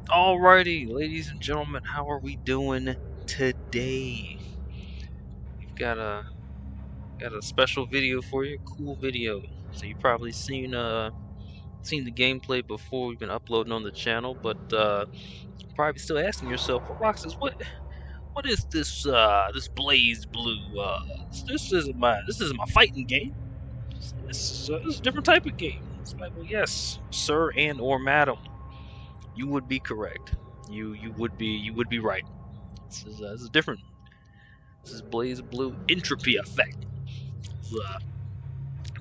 Alrighty, ladies and gentlemen, how are we doing today? We've got a special video for you, cool video. So you've probably seen the gameplay before. We've been uploading on the channel, but you're probably still asking yourself, well, Roxas, what is this Blaze Blue? This is my fighting game. This is a different type of game. It's like, well, yes, sir and or madam, you would be correct. You would be right. This is different. This is BlazBlue Entropy effect.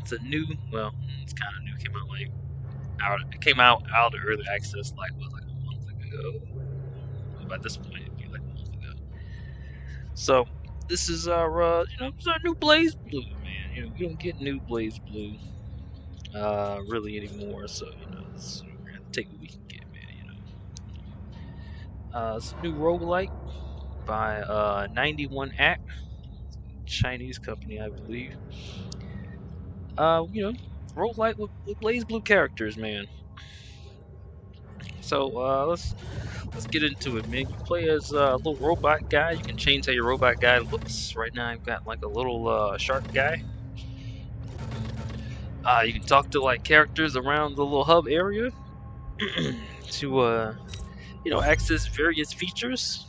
It's a new, well, it's kind of new. It came out of early access like a month ago. By this point, it'd be like a month ago. So this is it's our new BlazBlue, man. We don't get new BlazBlue really anymore. So we're gonna take what we can get, man. It's a new roguelike by 91 Act, Chinese company, I believe. Roguelike with BlazBlue characters, man. So let's get into it, man. You play as a little robot guy. You can change how your robot guy looks. Right now, I've got like a little shark guy. You can talk to like characters around the little hub area to access various features.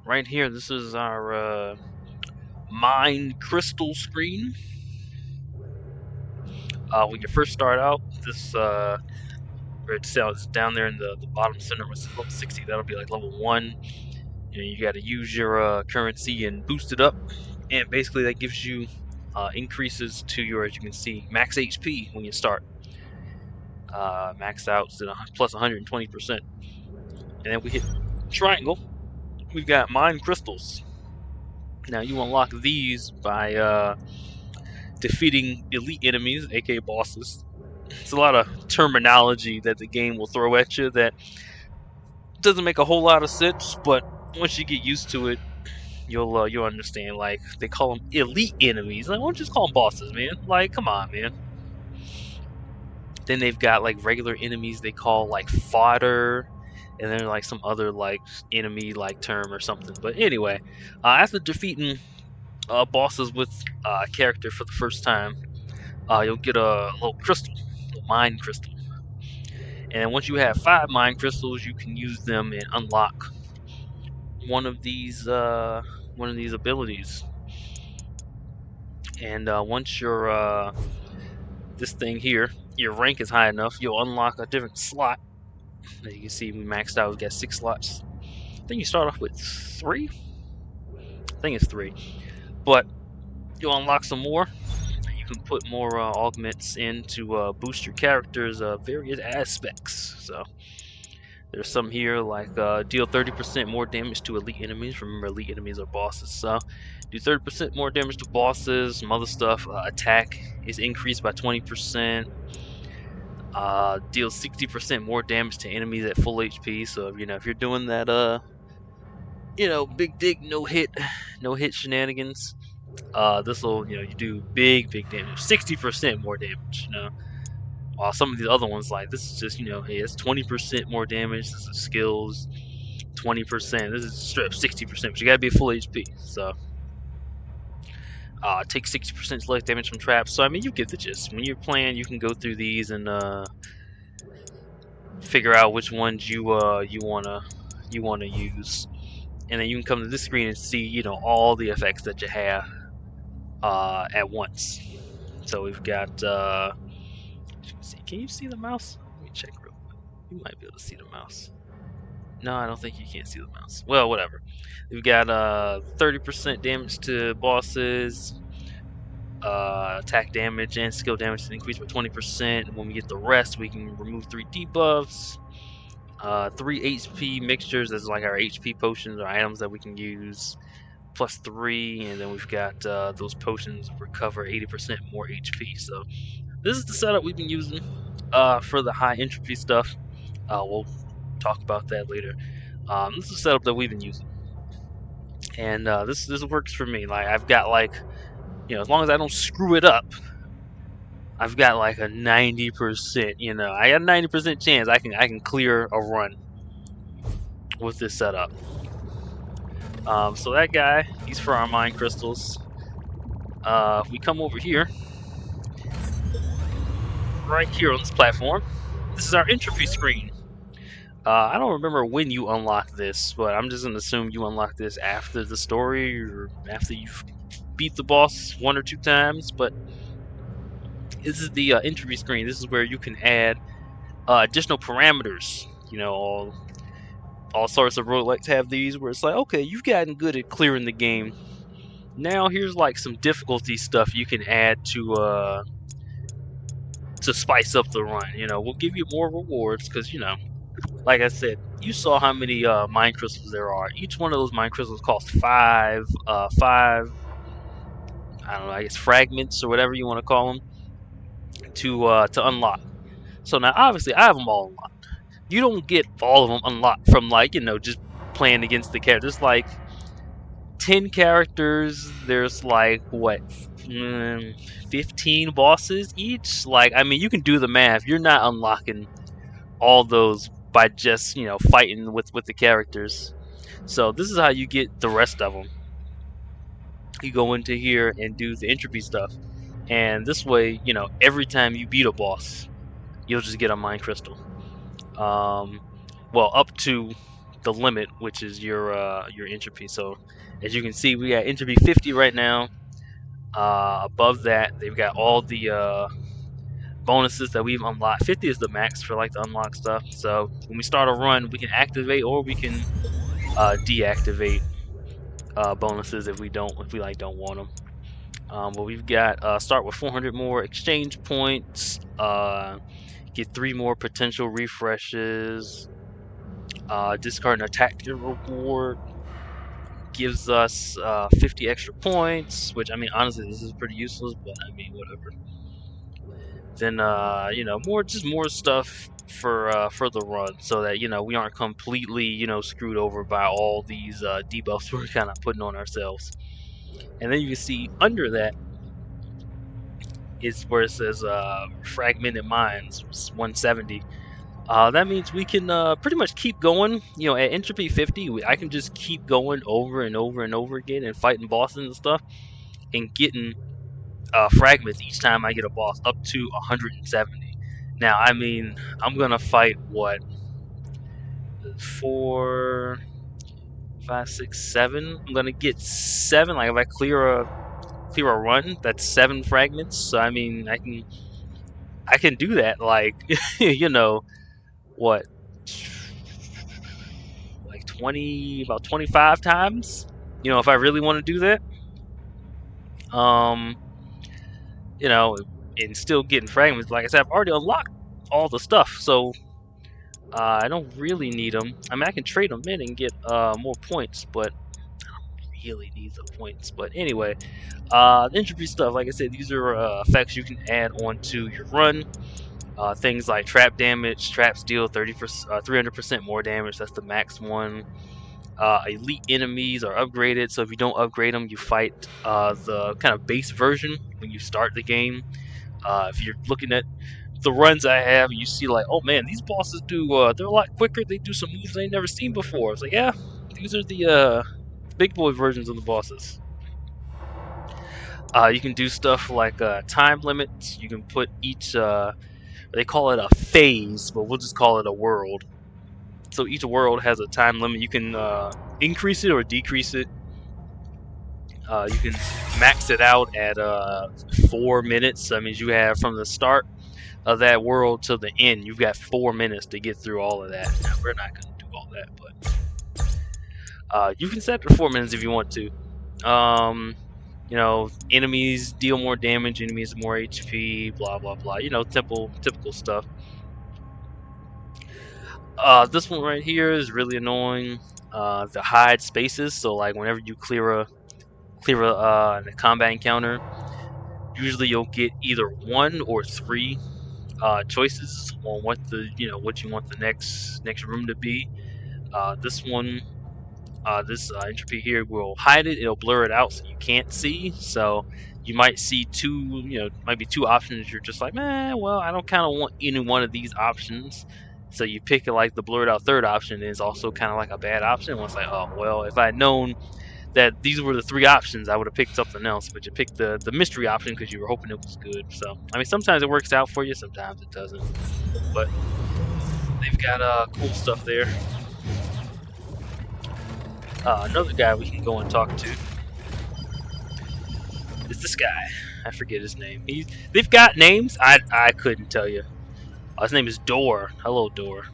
Right here, this is our mind crystal screen. When you first start out, this where it's down there in the bottom center was level 60. That'll be like level 1. You got to use your currency and boost it up, and basically that gives you increases to your, as you can see, max HP when you start. Max out to plus 120%. And then we hit triangle. We've got mind crystals. Now you unlock these by defeating elite enemies, aka bosses. It's a lot of terminology that the game will throw at you that doesn't make a whole lot of sense, but once you get used to it, you'll understand. Like, they call them elite enemies. Like, why don't you just call them bosses, man? Like, come on, man. Then they've got like regular enemies they call like fodder, and then like some other like enemy like term or something. But anyway, after defeating bosses with character for the first time, you'll get a little crystal, a mind crystal. And once you have 5 mind crystals, you can use them and unlock one of these abilities. And once your this thing here, your rank is high enough, you'll unlock a different slot. As you can see, we maxed out. We got 6 slots. I think you start off with 3. I think it's 3, but you'll unlock some more. You can put more augments in to boost your character's various aspects. So there's some here like deal 30% more damage to elite enemies. Remember, elite enemies are bosses, so do 30% more damage to bosses. Some other stuff. Attack is increased by 20%. Deals 60% more damage to enemies at full HP. So if you're doing that big dig no hit shenanigans, this will you do big damage, 60% more damage. While some of the other ones, like, this is just hey, it's 20% more damage. This is skills 20%. This is straight up 60%, but you gotta be full HP. So take 60% less damage from traps. So I mean, you get the gist. When you're playing, you can go through these and figure out which ones you wanna use, and then you can come to this screen and see all the effects that you have at once. So we've got can you see the mouse? Let me check real quick. You might be able to see the mouse. No, I don't think you can't see the mouse. Well, whatever. We've got 30% damage to bosses, attack damage and skill damage to increase by 20%. And when we get the rest, we can remove 3 debuffs, 3 HP mixtures. That's like our HP potions or items that we can use, plus 3, and then we've got those potions recover 80% more HP. So this is the setup we've been using for the high entropy stuff. We'll talk about that later. This is the setup that we've been using, and this works for me. Like, I've got like as long as I don't screw it up, I've got like a 90%. I got a 90% chance I can clear a run with this setup. So that guy, he's for our mine crystals. If we come over here, right here on this platform, this is our entropy screen. I don't remember when you unlock this, but I'm just gonna assume you unlock this after the story or after you've beat the boss 1 or 2 times. But this is the entropy screen. This is where you can add additional parameters. You know, all sorts of roguelikes have these where it's like, okay, you've gotten good at clearing the game. Now here's like some difficulty stuff you can add to spice up the run. You know, we'll give you more rewards because like I said, you saw how many mine crystals there are. Each one of those mine crystals costs five. I don't know, I guess fragments or whatever you want to call them to unlock. So now, obviously, I have them all unlocked. You don't get all of them unlocked from like just playing against the characters. Like 10 characters. There's like what 15 bosses each. Like I mean, you can do the math. You're not unlocking all those by just fighting with the characters. So this is how you get the rest of them. You go into here and do the entropy stuff, and this way, every time you beat a boss, you'll just get a mine crystal. Well, up to the limit, which is your entropy. So as you can see, we got entropy 50 right now. Above that, they've got all the bonuses that we've unlocked. 50 is the max for like the unlock stuff. So when we start a run, we can activate or we can deactivate bonuses if we don't want them. But we've got start with 400 more exchange points. Get 3 more potential refreshes. Discard an attack reward gives us 50 extra points, which I mean honestly this is pretty useless, but I mean whatever. Then more stuff for the run, so that we aren't completely screwed over by all these debuffs we're kind of putting on ourselves. And then you can see under that is where it says fragmented mines 170. That means we can pretty much keep going. At entropy 50, I can just keep going over and over and over again and fighting bosses and stuff, and getting fragments each time I get a boss up to 170. Now, I mean, I'm gonna fight what 4, 5, 6, 7. I'm gonna get 7. Like if I clear a run, that's 7 fragments. So I mean, I can do that. Like what, like about 25 times. If I really want to do that. Um, and still getting fragments. Like I said, I've already unlocked all the stuff, so I don't really need them. I mean, I can trade them in and get more points, but I don't really need the points. But anyway, the entropy stuff, like I said, these are effects you can add onto your run. Things like trap damage, traps deal 300% more damage. That's the max one. Elite enemies are upgraded, so if you don't upgrade them, you fight the kind of base version when you start the game. If you're looking at the runs I have, you see like, oh man, these bosses they're a lot quicker. They do some moves I ain't never seen before. It's like, yeah, these are the big boy versions of the bosses. You can do stuff like time limits. You can put each they call it a phase, but we'll just call it a world. So each world has a time limit. You can increase it or decrease it. You can max it out at 4 minutes. That means you have from the start of that world to the end, you've got 4 minutes to get through all of that. Now, we're not going to do all that, but you can set it for 4 minutes if you want to. Enemies deal more damage, enemies more HP, blah blah blah. Typical stuff. This one right here is really annoying. The hide spaces. So like whenever you clear a combat encounter, usually you'll get either 1 or 3 choices on what you want the next room to be. This one, this entropy here will hide it. It'll blur it out so you can't see. So you might see might be 2 options. You're just like, man, well, I don't kind of want any one of these options. So you pick like the blurred out third option is also kind of like a bad option. It's like, oh well, if I had known that these were the three options, I would have picked something else. But you picked the mystery option because you were hoping it was good. So I mean, sometimes it works out for you, sometimes it doesn't. But they've got cool stuff there. Another guy we can go and talk to is this guy. I forget his name. They've got names. I couldn't tell you. His name is Door. Hello, Door.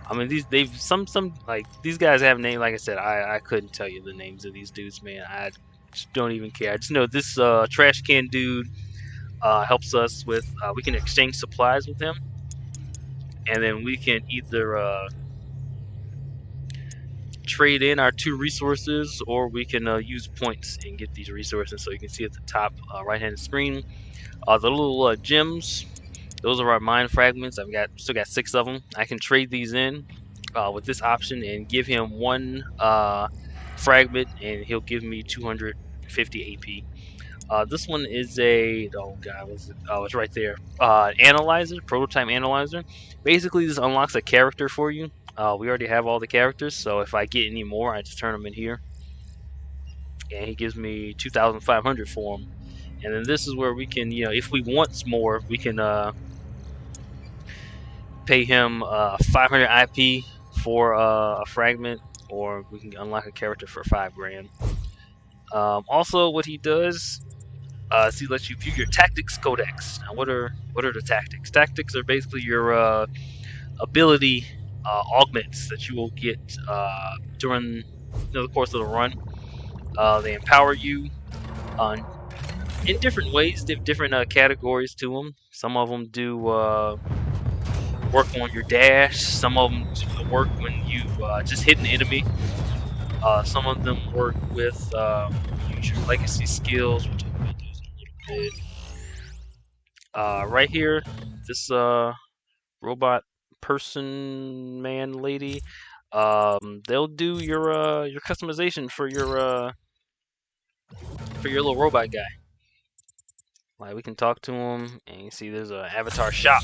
I mean, they've some like these guys have names. Like I said, I couldn't tell you the names of these dudes, man. I just don't even care. I just know this trash can dude helps us with. We can exchange supplies with him, and then we can either trade in our two resources, or we can use points and get these resources. So you can see at the top right hand screen, the little gems. Those are our mine fragments. Still got 6 of them. I can trade these in with this option and give him one fragment, and he'll give me 250 AP. This one is a oh god, was it? Oh, it's right there. Analyzer, prototype analyzer. Basically, this unlocks a character for you. We already have all the characters, so if I get any more, I just turn them in here, and he gives me 2,500 for them. And then this is where we can, if we want more, we can pay him 500 IP for a fragment, or we can unlock a character for 5 grand. Also, what he does is he lets you view your tactics codex. Now, what are the tactics? Tactics are basically your ability augments that you will get during the course of the run. They empower you in different ways. They have different categories to them. Some of them do work on your dash. Some of them work when you just hit an enemy. Some of them work with use your legacy skills. We'll talk about those in a little bit. Right here, this robot person, man, lady. They'll do your customization for your little robot guy. Like we can talk to him, and you see there's an avatar shop.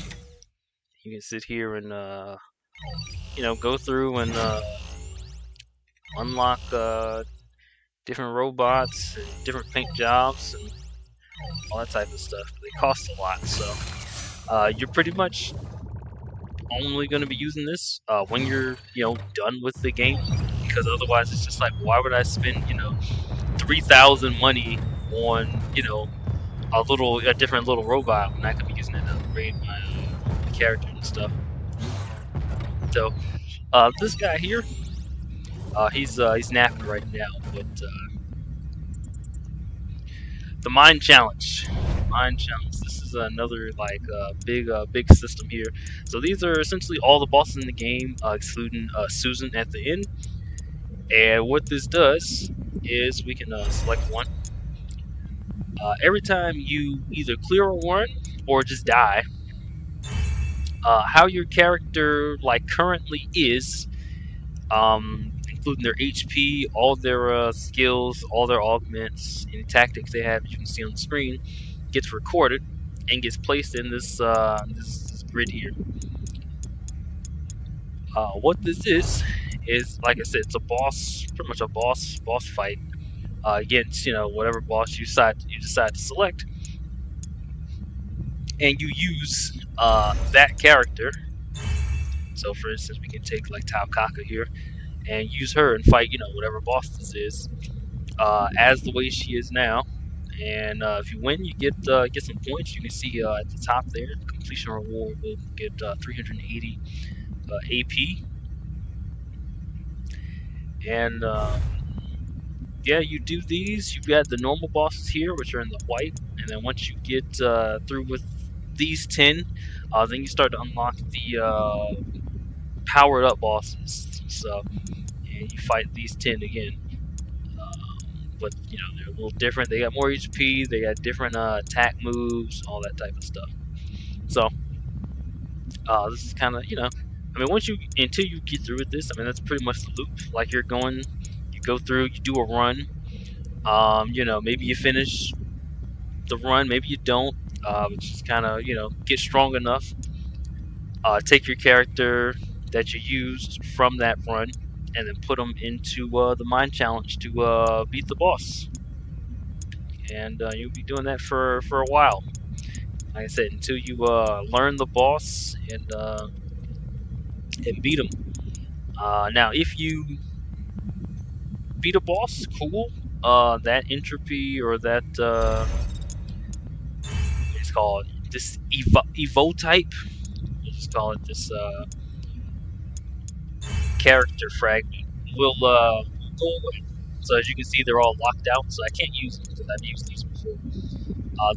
You can sit here and go through and unlock different robots and different paint jobs and all that type of stuff. They cost a lot, so you're pretty much only going to be using this when you're done with the game, because otherwise it's just like, why would I spend 3,000 money on a different little robot when I could be using it to upgrade my character and stuff. So this guy here, he's napping right now, but the mine challenge. This is another like big system here. So these are essentially all the bosses in the game, excluding Susan at the end. And what this does is we can select one. Every time you either clear a run or just die, how your character like currently is, including their HP, all their skills, all their augments, any tactics they have, as you can see on the screen, gets recorded and gets placed in this grid here. What this is like I said, it's a boss, pretty much a boss fight against whatever boss you decide to select, and you use that character. So, for instance, we can take like Taokaka here and use her and fight whatever boss this is as the way she is now. And if you win, you get some points. You can see at the top there, completion reward will get 380 AP. And yeah, you do these. You've got the normal bosses here, which are in the white. And then once you get through with these 10, then you start to unlock the powered up bosses. So, and you fight these 10 again. But they're a little different. They got more HP. They got different attack moves, all that type of stuff. So this is kind of I mean, until you get through with this, I mean that's pretty much the loop. Like you go through, you do a run. Maybe you finish the run, maybe you don't. Just kind of get strong enough Take your character that you used from that run, and then put them into the mind challenge to beat the boss. And you'll be doing that for a while. Like I said, until you learn the boss and beat him. Now, if you beat a boss, cool. That entropy or that it's called this evo type. We'll just call it this character fragment will go away. So as you can see, they're all locked out, so I can't use them because I've used these before.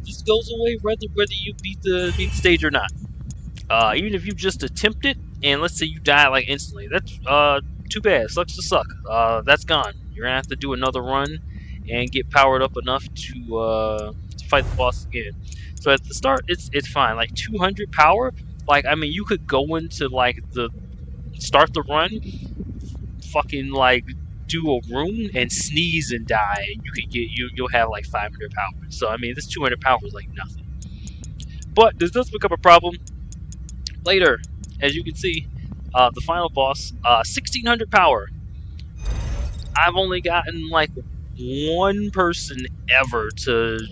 This goes away whether you beat the stage or not. Even if you just attempt it, and let's say you die like instantly, that's too bad. Sucks to suck. That's gone. You're gonna have to do another run and get powered up enough to fight the boss again. So at the start, it's fine. Like 200 power. Like I mean, you could go into like the start the run, fucking like do a room and sneeze and die. You could get you'll have like 500 power. So I mean, this 200 power is like nothing. But this does become a problem later, as you can see. The final boss, 1600 power. I've only gotten like one person ever to.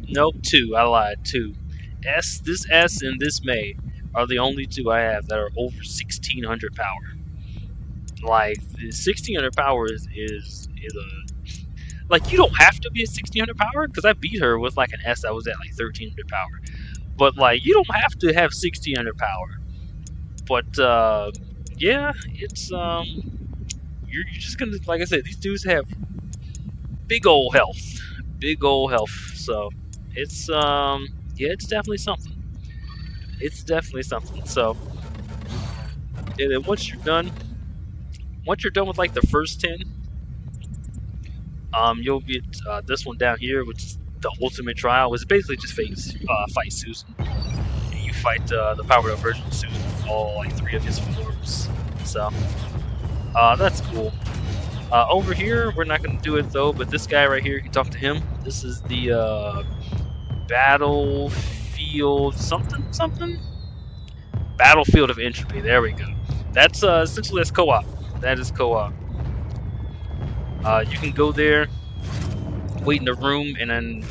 Nope, two. I lied. Two. This S and this May are the only two I have that are over 1600 power. Like 1600 power is a like you don't have to be at 1600 power because I beat her with like an S. I was at like 1300 power, but like you don't have to have 1600 power. But yeah, it's you're just gonna like I said, these dudes have big old health, big old health. So it's yeah, it's definitely something. It's definitely something. So and then once you're done with like the first 10, you'll get this one down here, which is the ultimate trial, which is basically just fight Susan. And you fight the powered up version of Susan with all like 3 of his forms. So that's cool. Over here, we're not going to do it though, but this guy right here, you can talk to him. This is the battlefield something. Battlefield of Entropy. There we go. That's essentially that's co-op. That is co-op. You can go there, wait in the room, and then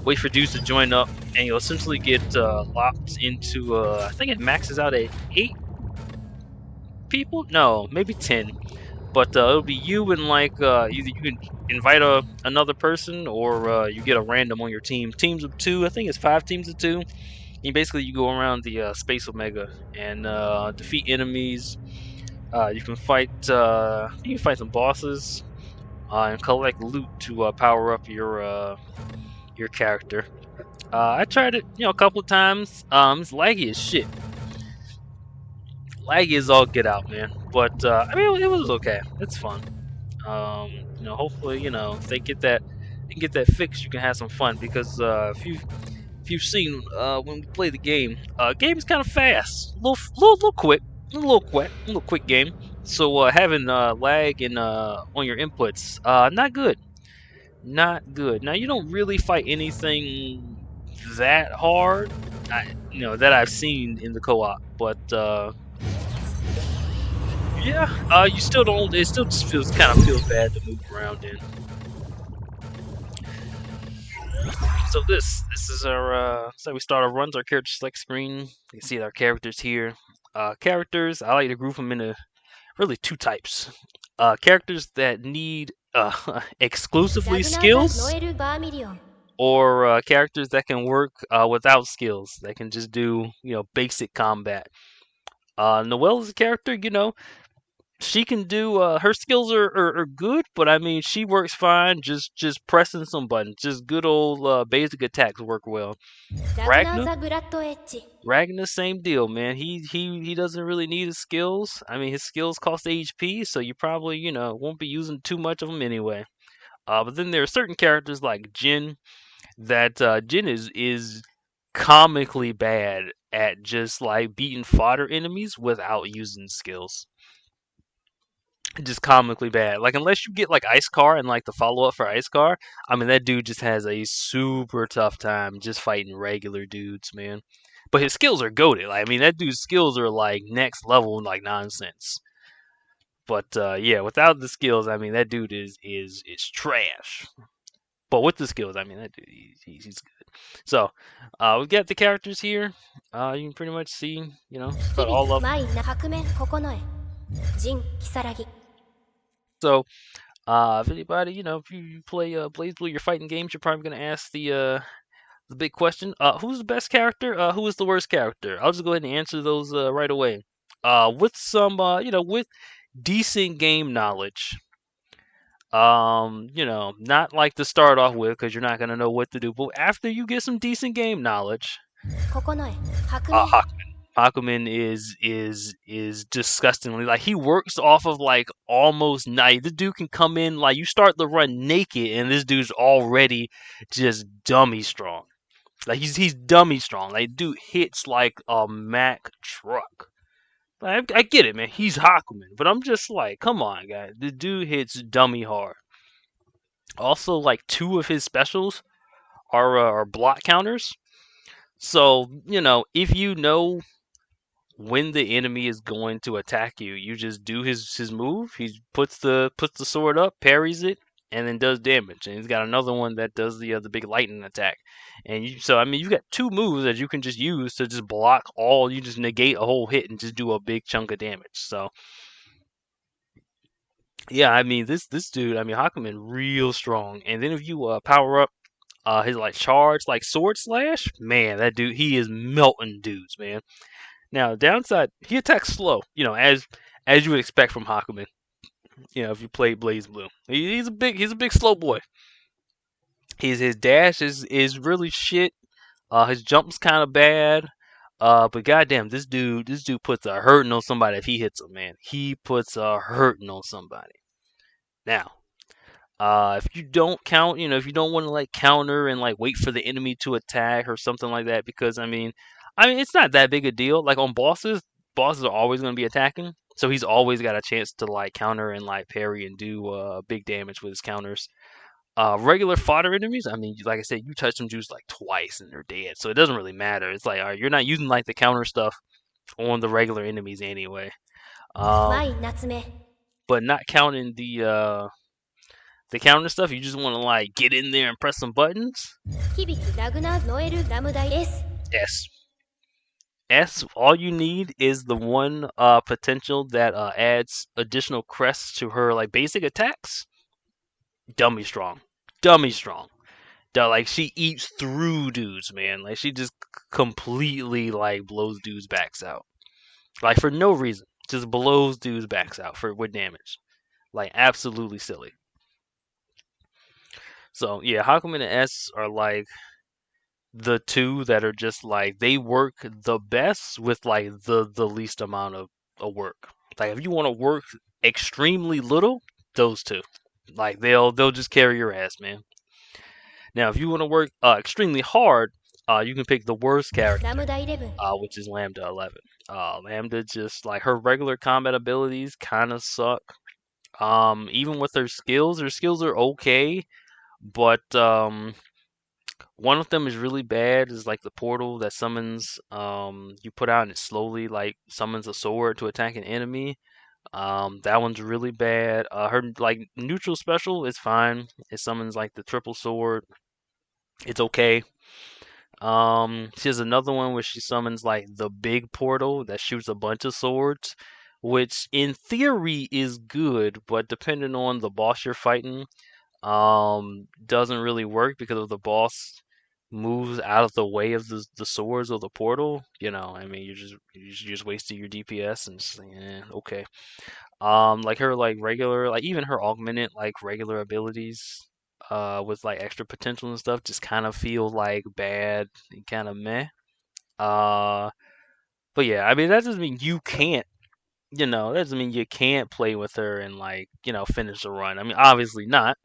wait for dudes to join up, and you'll essentially get locked into. I think it maxes out at 8 people. No, maybe 10. But it'll be you and like either you can invite another person or you get a random on your team. Teams of 2. I think it's 5 teams of 2. And basically you go around the space omega and defeat enemies. You can fight some bosses and collect loot to power up your character. I tried it, a couple of times. It's laggy as shit. Laggy as all get out, man. But I mean, it was okay. It's fun. Hopefully, if they can get that fixed, you can have some fun. Because if you've seen when we play the game is kind of fast, little quick, a little quick game. So having lag in on your inputs, not good, not good. Now you don't really fight anything that hard, that I've seen in the co-op, but yeah, you still don't. It still just kind of feels bad to move around in. So this is our so we start our runs, our character select screen. You can see our characters here. Characters, I like to group them into really 2 types. Characters that need exclusively skills, or characters that can work without skills. That can just do basic combat. Noelle is a character, she can do her skills are good, but I mean she works fine just pressing some buttons. Just good old basic attacks work well. Ragnar, same deal, man. He doesn't really need his skills. I mean his skills cost HP, so you probably won't be using too much of them anyway. But then there are certain characters like Jin that Jin is comically bad at just like beating fodder enemies without using skills. Just comically bad. Like unless you get like Ice Car and like the follow up for Ice Car, I mean that dude just has a super tough time just fighting regular dudes, man. but his skills are goated. Like, I mean, that dude's skills are like next level, like nonsense. But yeah, without the skills, I mean, that dude is trash. But with the skills, I mean, that dude, he's good. So, we've got the characters here. You can pretty much see, about all of them. So, if anybody, if you play BlazBlue, you're fighting games, you're probably gonna ask the big question. Who's the best character? Who is the worst character? I'll just go ahead and answer those right away. With some, with decent game knowledge. Not like to start off with because you're not gonna know what to do. But after you get some decent game knowledge, Hakumen is disgustingly like he works off of like almost night. The dude can come in like you start the run naked and this dude's already just dummy strong. Like he's dummy strong. Like dude hits like a Mack truck. Like, I get it, man. He's Hakumen, but I'm just like, come on, guys. The dude hits dummy hard. Also, like two of his specials are block counters. So if you know when the enemy is going to attack you, you just do his move. He puts the sword up, parries it, and then does damage. And he's got another one that does the big lightning attack. And I mean you've got two moves that you can just use to just block all. You just negate a whole hit and just do a big chunk of damage. So yeah, I mean this dude, I mean Hakumen real strong. And then if you power up his like charge like sword slash, man, that dude he is melting dudes, man. Now, downside, he attacks slow, as you would expect from Hakumen. If you play BlazBlue, he's a big slow boy. His dash is really shit. His jump's kind of bad. But goddamn, this dude puts a hurting on somebody if he hits him, man. He puts a hurting on somebody. Now, if you don't count, if you don't want to like counter and like wait for the enemy to attack or something like that, because I mean it's not that big a deal. Like on bosses are always going to be attacking, so he's always got a chance to like counter and like parry and do big damage with his counters. Regular fodder enemies, I mean, like I said, you touch them juice like twice and they're dead, so it doesn't really matter. It's like, all right, you're not using like the counter stuff on the regular enemies anyway. But not counting the counter stuff, you just want to like get in there and press some buttons. S. S. All you need is the one potential that adds additional crests to her like basic attacks. Dummy strong, dummy strong. Like she eats through dudes, man. Like she just completely like blows dudes' backs out, like for no reason. Just blows dudes' backs out with damage. Like absolutely silly. So yeah, Hakumen and S are like the two that are just like they work the best with like the least amount of work. Like if you want to work extremely little, those two. Like they'll just carry your ass, man. Now if you want to work extremely hard, you can pick the worst character, which is Lambda 11. Lambda just like her regular combat abilities kind of suck. Even with her skills are okay, but one of them is really bad. Is like the portal that summons. You put out and it slowly like summons a sword to attack an enemy. That one's really bad. Her like neutral special is fine. It summons like the triple sword. It's okay. She has another one where she summons like the big portal that shoots a bunch of swords, which in theory is good, but depending on the boss you're fighting, doesn't really work because if the boss moves out of the way of the swords or the portal, I mean you just wasted your DPS and just like, okay. Like her like regular like even her augmented like regular abilities with like extra potential and stuff just kind of feel like bad and kind of meh. Uh but yeah, I mean that doesn't mean you can't that doesn't mean you can't play with her and like, finish the run. I mean obviously not.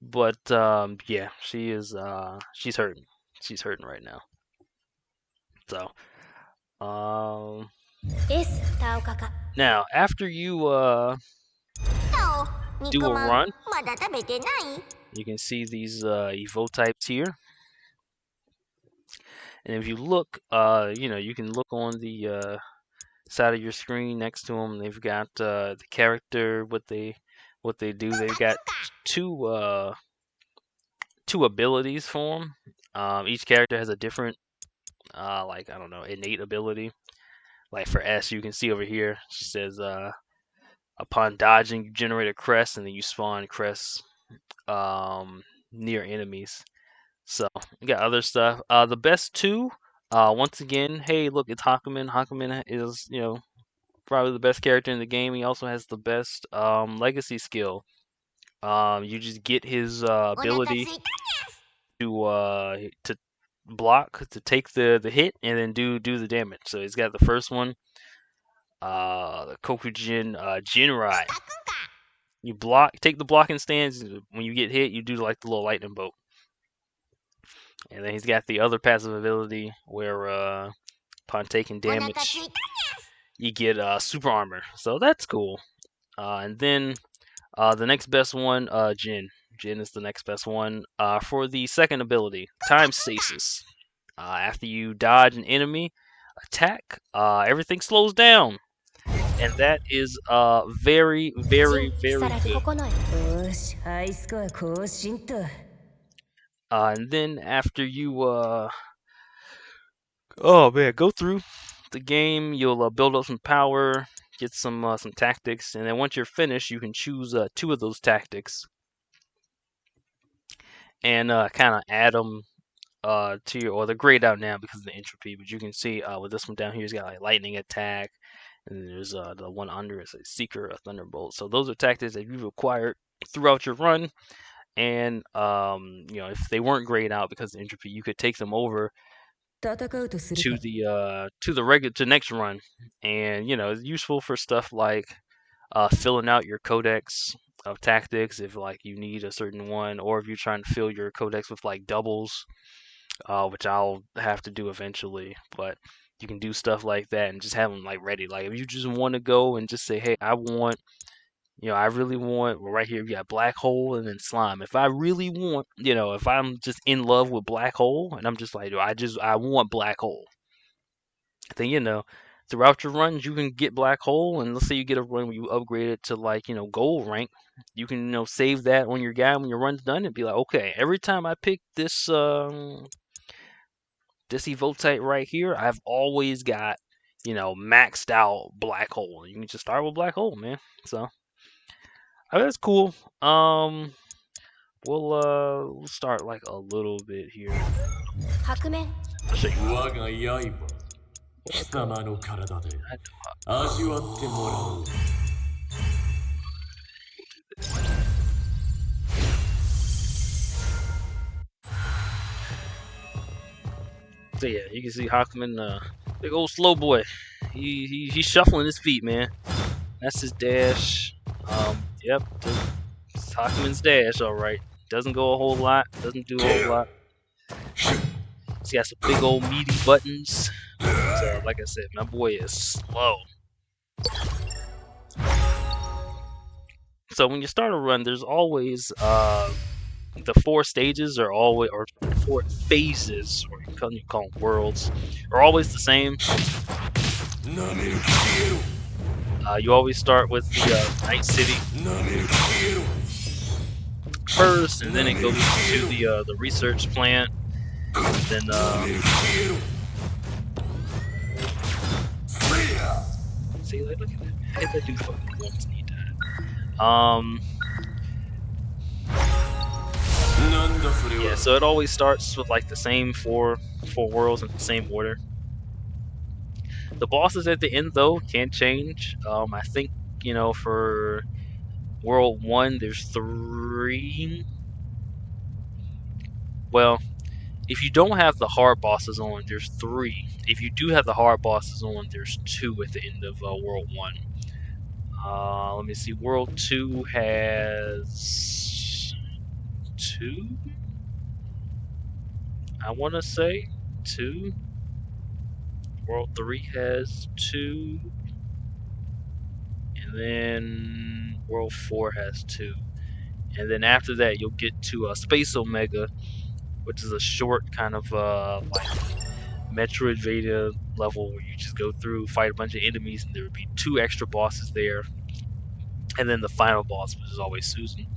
But yeah, she's hurting. She's hurting right now. So now after you do a run, you can see these evo types here. And if you look, you can look on the side of your screen next to them. They've got the character, what they do. They've got two abilities for them. Each character has a different, like I don't know, innate ability. Like for S, you can see over here, it says upon dodging, you generate a crest, and then you spawn crests near enemies. So you got other stuff. The best two, once again, hey, look, it's Hakumen. Hakumen is, probably the best character in the game. He also has the best legacy skill. You just get his ability to block, to take the hit, and then do the damage. So he's got the first one, the Kokujin Jinrai. You take the blocking stance. When you get hit, you do like the little lightning bolt. And then he's got the other passive ability where upon taking damage, you get super armor. So that's cool. And then the next best one, Jin. Jin is the next best one. For the second ability, time stasis. After you dodge an enemy attack, everything slows down. And that is very, very, very good. And then after you go through the game, you'll build up some power, get some tactics, and then once you're finished, you can choose two of those tactics and kind of add them to your, or they're grayed out now because of the entropy, but you can see with this one down here, it's got like lightning attack, and then there's the one under it's a seeker, a thunderbolt. So those are tactics that you've acquired throughout your run, and if they weren't grayed out because of entropy, you could take them over to the next run, and it's useful for stuff like filling out your codex of tactics if like you need a certain one, or if you're trying to fill your codex with like doubles, which I'll have to do eventually. But you can do stuff like that and just have them like ready. Like if you just want to go and just say, hey, I really want. Well, right here we got black hole and then slime. If I really want, if I'm just in love with black hole and I'm just like, I want black hole. Then throughout your runs you can get black hole, and let's say you get a run where you upgrade it to like gold rank. You can save that on your guy when your run's done and be like, okay, every time I pick this this evotite right here, I've always got maxed out black hole. You can just start with black hole, man. So that's cool. We'll start like a little bit here. I'll show you. So yeah, you can see Hakumen, big old slow boy. He's shuffling his feet, man. That's his dash. Yep, it's Hakumen's dash, all right. Doesn't go a whole lot. Doesn't do a whole lot. He's got some big old meaty buttons. So like I said, my boy is slow. So when you start a run, there's always the 4 stages are always, or 4 phases, or you can call them worlds, are always the same. You always start with the Night City first, and then it goes to the research plant. Then see, like, look at that. How did that do fucking once and he died? Yeah, so it always starts with like the same four worlds in the same order. The bosses at the end though can change. I think for World 1 there's 3. Well, if you don't have the hard bosses on, there's 3. If you do have the hard bosses on, there's 2 at the end of World 1. Let me see. World 2 has 2. I want to say 2. World 3 has 2. And then World 4 has 2. And then after that, you'll get to Space Omega, which is a short kind of like Metroidvania level where you just go through, fight a bunch of enemies, and there would be 2 extra bosses there, and then the final boss, which is always Susan.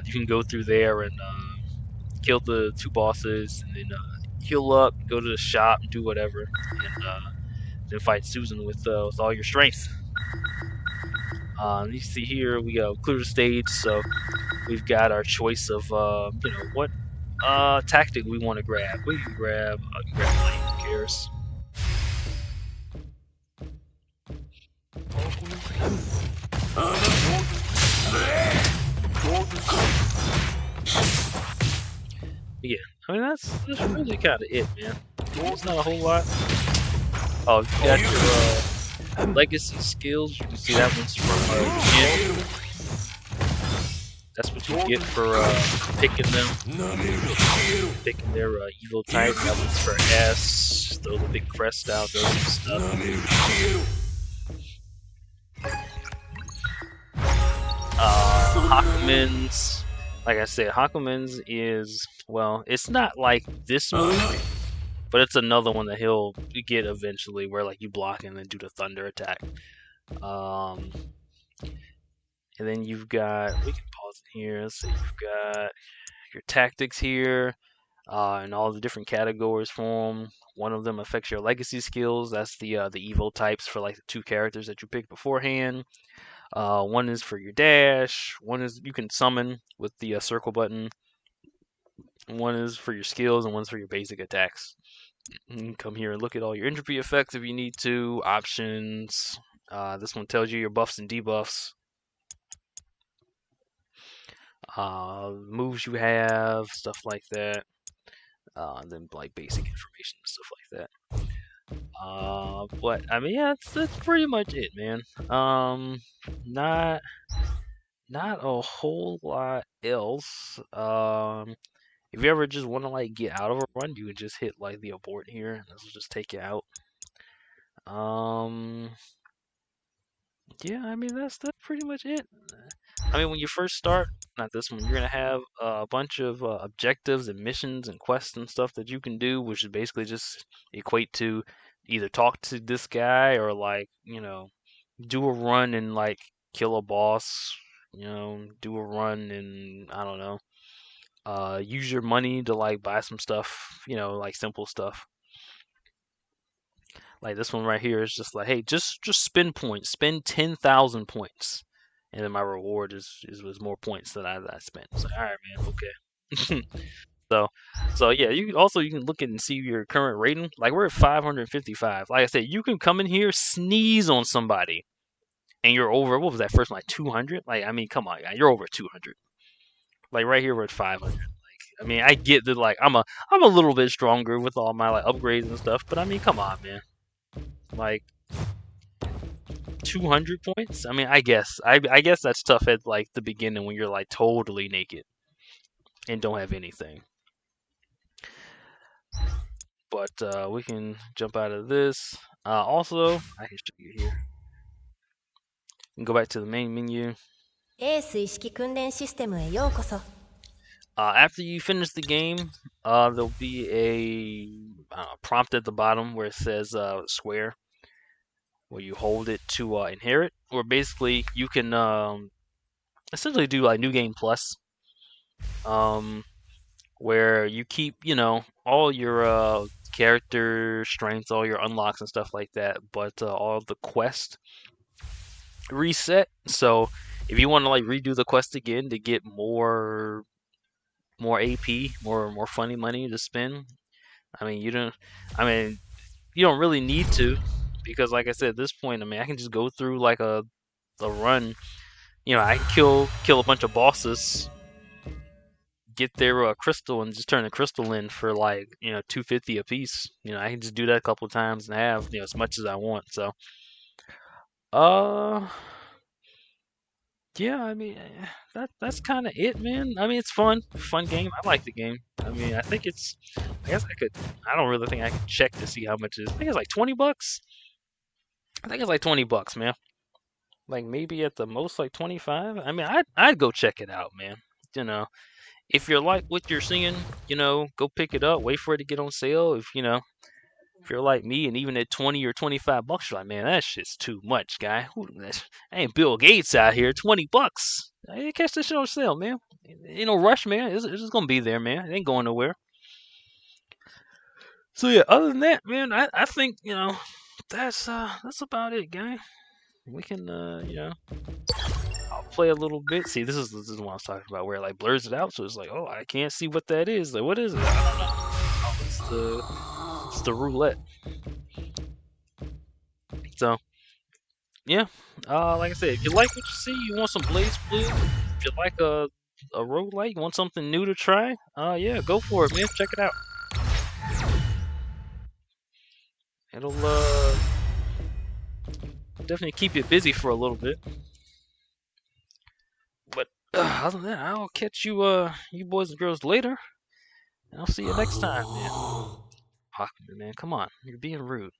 You can go through there and kill the 2 bosses, and then heal up, go to the shop, and do whatever, and then fight Susan with all your strength. You see here we clear the stage, so we've got our choice of what tactic we want to grab. We can grab blade. Who cares? Yeah, I mean that's really kind of it, man. It's not a whole lot. Oh, you got your legacy skills. You can see that one's from Jin. That's what you get for picking them, picking their evil type. That one's for S. Throw the big crest out, does some stuff. Hakumen's, like I said, Hakumen's is, well, it's not like this one, but it's another one that he'll get eventually, where like you block and then do the thunder attack. And then you've got, we can pause it here. Let's see, you've got your tactics here, and all the different categories for them. One of them affects your legacy skills. That's the evil types for like the 2 characters that you picked beforehand. One is for your dash. One is you can summon with the circle button. One is for your skills, and one's for your basic attacks. You can come here and look at all your entropy effects if you need to. Options. This one tells you your buffs and debuffs. Moves you have, stuff like that. Then like basic information and stuff like that. But I mean, yeah, that's pretty much it, man. Not a whole lot else. If you ever just want to like get out of a run, you would just hit like the abort here, and this will just take you out. Yeah, I mean that's pretty much it. I mean, when you first start, not this one, you're gonna have a bunch of objectives and missions and quests and stuff that you can do, which is basically just equate to either talk to this guy or like do a run and like kill a boss. Do a run and I don't know, use your money to like buy some stuff. Like simple stuff. Like this one right here is just like, hey, just spend points, spend 10,000 points, and then my reward was more points that I spent. It's like, all right, man, okay. so yeah, you can look at and see your current rating. Like we're at 555. Like I said, you can come in here, sneeze on somebody, and you're over. What was that first one, like 200? Like I mean, come on, guy, you're over 200. Like right here, we're at 500. Like I mean, I get that. Like I'm a little bit stronger with all my like upgrades and stuff, but I mean, come on, man. Like 200 points. I mean, I guess that's tough at like the beginning when you're like totally naked and don't have anything. But we can jump out of this. Also, I can show you here. You can go back to the main menu. After you finish the game, there'll be a prompt at the bottom where it says square, where you hold it to inherit, or basically you can essentially do like New Game Plus, where you keep all your character strengths, all your unlocks and stuff like that, but all the quest reset. So if you want to like redo the quest again to get more AP, more funny money to spend, I mean you don't really need to, because like I said, at this point, I mean I can just go through like a run. I can kill a bunch of bosses, get their crystal, and just turn the crystal in for like 250 a piece. I can just do that a couple of times and have as much as I want. So uh yeah, I mean that's kind of it, man. I mean it's fun game. I like the game. I mean I guess I don't really think I can check to see how much it is. I think it's like $20. I think it's like $20, man. Like maybe at the most like 25. I mean I'd go check it out, man. you know if you're like what you're seeing, go pick it up, wait for it to get on sale. If If you're like me, and even at 20 or $25, you're like, man, that shit's too much, guy. I ain't Bill Gates out here. $20. Hey, catch this shit on sale, man. Ain't no rush, man. It's just gonna be there, man. It ain't going nowhere. So yeah, other than that, man, I think that's about it, guy. We can I'll play a little bit. See, this is what I was talking about, where it like blurs it out, so it's like, oh, I can't see what that is. Like, what is it? I don't know. Oh, it's the roulette. So yeah, like I said, if you like what you see, you want some BlazBlue. If you like a roguelike, you want something new to try, yeah, go for it, man. Check it out. It'll definitely keep you busy for a little bit. But other than that, I'll catch you boys and girls later. And I'll see you next time, man. Hawkman, man, come on, you're being rude.